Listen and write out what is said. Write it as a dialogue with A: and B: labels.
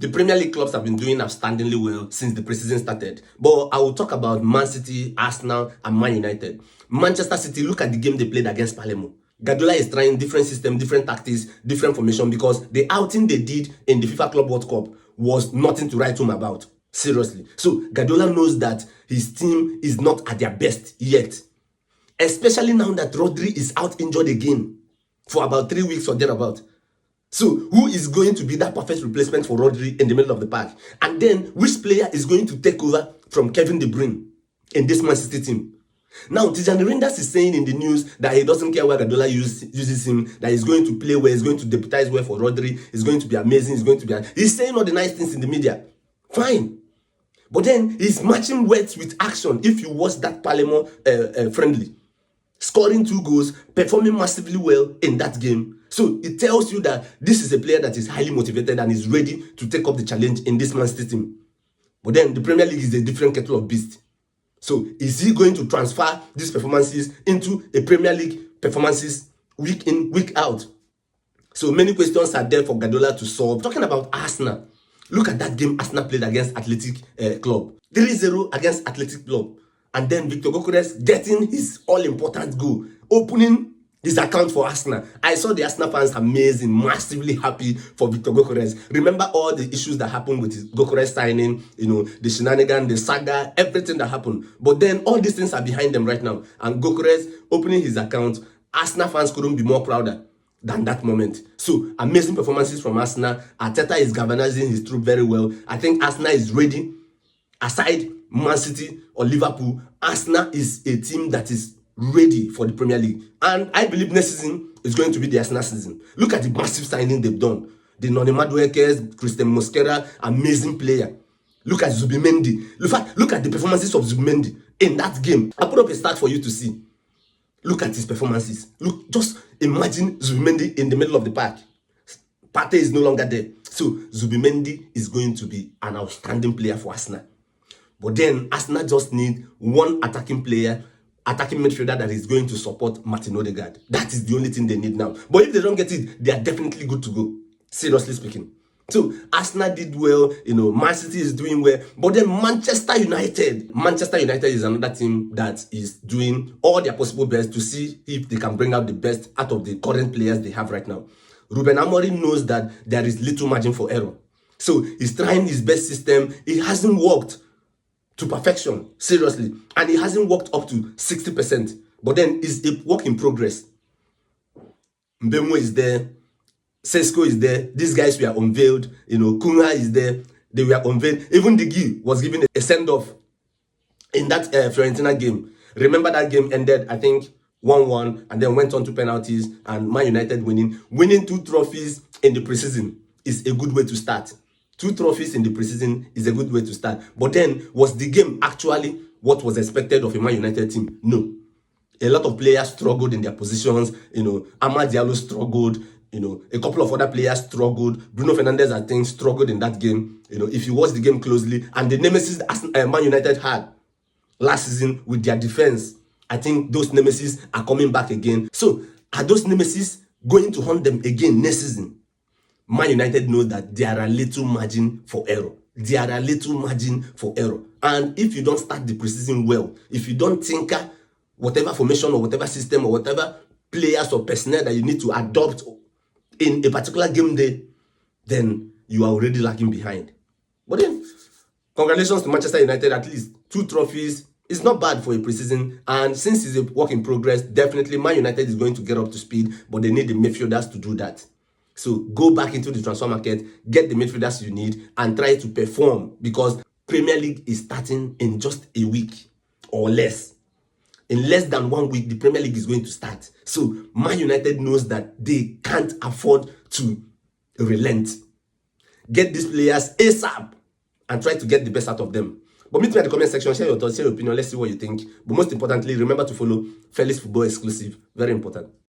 A: The Premier League clubs have been doing outstandingly well since the preseason started. But I will talk about Man City, Arsenal, and Man United. Manchester City, look at the game they played against Palermo. Guardiola is trying different system, different tactics, different formation because the outing they did in the FIFA Club World Cup was nothing to write home about. Seriously. So Guardiola knows that his team is not at their best yet. Especially now that Rodri is out injured again for about 3 weeks or thereabout. So who is going to be that perfect replacement for Rodri in the middle of the park? And then which player is going to take over from Kevin De Bruyne in this Man City team? Now, Tijani Reinders is saying in the news that he doesn't care where Guardiola uses him, that he's going to play well, he's going to deputize well for Rodri, he's going to be amazing, he's saying all the nice things in the media. Fine. But then he's matching words with action if you watch that Palermo friendly. Scoring 2 goals, performing massively well in that game. So it tells you that this is a player that is highly motivated and is ready to take up the challenge in this Man City team. But then the Premier League is a different kettle of beast. So is he going to transfer these performances into a Premier League performances week in, week out? So many questions are there for Guardiola to solve. Talking about Arsenal, look at that game Arsenal played against Athletic Club. 3-0 against Athletic Club. And then Victor Gyökeres getting his all-important goal, opening his account for Arsenal. I saw the Arsenal fans amazing, massively happy for Victor Gyökeres. Remember all the issues that happened with his Gyökeres signing, the shenanigan, the saga, everything that happened. But then all these things are behind them right now. And Gyökeres opening his account, Arsenal fans couldn't be more prouder than that moment. So amazing performances from Arsenal. Arteta is galvanizing his troop very well. I think Arsenal is ready. Aside Man City or Liverpool, Arsenal is a team that is ready for the Premier League. And I believe next season is going to be the Arsenal season. Look at the massive signing they've done. The Noni Maduekes, Christian Mosquera, amazing player. Look at Zubimendi. Look at the performances of Zubimendi in that game. I put up a stat for you to see. Look at his performances. Look, just imagine Zubimendi in the middle of the park. Partey is no longer there. So Zubimendi is going to be an outstanding player for Arsenal. But then Arsenal just need one attacking player, attacking midfielder that is going to support Martin Odegaard. That is the only thing they need now. But if they don't get it, they are definitely good to go. Seriously speaking. So Arsenal did well, Man City is doing well. But then Manchester United is another team that is doing all their possible best to see if they can bring out the best out of the current players they have right now. Ruben Amorim knows that there is little margin for error. So he's trying his best system. It hasn't worked to perfection, seriously, and it hasn't worked up to 60%. But then it's a work in progress. Mbemo is there, Sesko is there. These guys were unveiled. Kunga is there. They were unveiled. Even the Gui was given a send-off in that Fiorentina game. Remember that game ended, I think, 1-1, and then went on to penalties, and Man United winning. Winning 2 trophies in the preseason is a good way to start. 2 trophies in the preseason is a good way to start. But then, was the game actually what was expected of a Man United team? No. A lot of players struggled in their positions. Amad Diallo struggled. A couple of other players struggled. Bruno Fernandes, I think, struggled in that game. If you watch the game closely, and the nemesis Man United had last season with their defense, I think those nemesis are coming back again. So, are those nemesis going to hunt them again next season? Man United knows that there are little margin for error. And if you don't start the preseason well, if you don't tinker whatever formation or whatever system or whatever players or personnel that you need to adopt in a particular game day, then you are already lagging behind. But then, congratulations to Manchester United, at least 2 trophies. It's not bad for a preseason, and since it's a work in progress, definitely Man United is going to get up to speed, but they need the midfielders to do that. So go back into the transfer market, get the midfielders you need, and try to perform, because Premier League is starting in just a week or less. In less than 1 week, the Premier League is going to start. So Man United knows that they can't afford to relent. Get these players ASAP and try to get the best out of them. But meet me in the comment section, share your thoughts, share your opinion, let's see what you think. But most importantly, remember to follow Felix Football Exclusive. Very important.